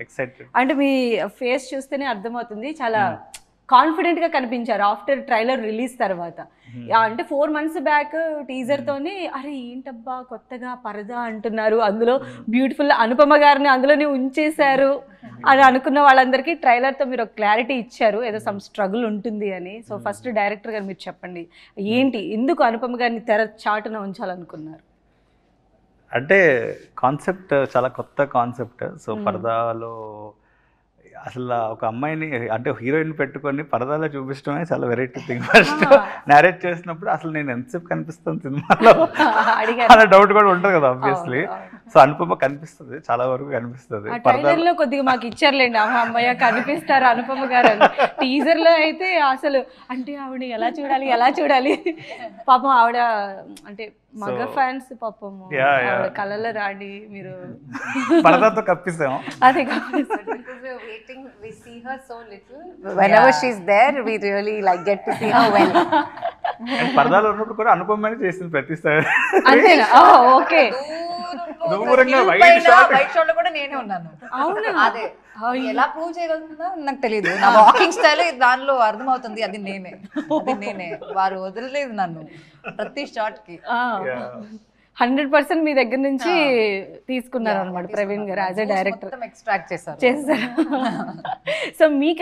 Excited. అంటే మీ face చూస్తేనే అర్థమవుతుంది, చాలా కాన్ఫిడెంట్ గా కనిపించారు ఆఫ్టర్ ట్రైలర్ రిలీజ్ తర్వాత. అంటే 4 months బ్యాక్ టీజర్ తోని అరే ఏంటబ్బా కొత్తగా పరదా అంటున్నారు, అందులో బ్యూటిఫుల్ అనుపమ గారిని అందులోనే ఉంచేశారు అని అనుకున్న వాళ్ళందరికీ ట్రైలర్ తో మీరు ఒక క్లారిటీ ఇచ్చారు, ఏదో సమ్ స్ట్రగుల్ ఉంటుంది అని. సో ఫస్ట్ డైరెక్టర్ గారు మీరు చెప్పండి, ఏంటి ఎందుకు అనుపమ గారిని తెర చాటున ఉంచాలనుకున్నారు? అంటే కాన్సెప్ట్ చాలా కొత్త కాన్సెప్ట్. సో పరదాలో అసలు ఒక అమ్మాయిని అంటే హీరోయిన్ పెట్టుకొని పరదాలో చూపించడమే చాలా వెరైటీ థింగ్. ఫస్ట్ నేరేట్ చేసినప్పుడు అసలు నేను ఎంతసేపు కనిపిస్తాను సినిమాలో అనే డౌట్ కూడా ఉంటుంది కదా ఆబ్వియస్లీ. సో అనుపమ కనిపిస్తుంది, చాలా వరకు కనిపిస్తుంది. ట్రైలర్ లో కొద్దిగా మాకు ఇచ్చారులేండి, అమ్మాయ కనిపిస్తారు అనుపమ గారు అని. టీజర్ లో అయితే అసలు అంటే ఆవిడ ఎలా చూడాలి ఎలా చూడాలి, పాపం ఆవిడ అంటే మగ ఫ్యాన్స్ పాపం ఆవిడ కళ్ళలో రాడి మీరు పరదాతో కప్పిస్తాం. అదే we see her so little. Whenever she's there, we really like get to see her well. పరదాలో ఉన్నప్పుడు కూడా అనుపమనే చేసింది ప్రతిసారి. అంతేనా? ఓకే. దూరంగా వైట్ షాట్ లో కూడా నేనే ఉన్నాను. అవునా? అదే ఎలా ప్రూవ్ చేయగలుగుతుందో నాకు తెలియదు. నా వాకింగ్ స్టైల్ దానిలో అర్థమవుతుంది, అది నేనే. వారు వదలలేదు నన్ను ప్రతి షాట్ కి. 100% మీ దగ్గర నుంచి తీసుకున్నారు అనమాట ప్రవీణ్ గారు యాజ్ ఎ డైరెక్టర్, ఎక్స్ట్రాక్ట్ చేశారు. సో మీకు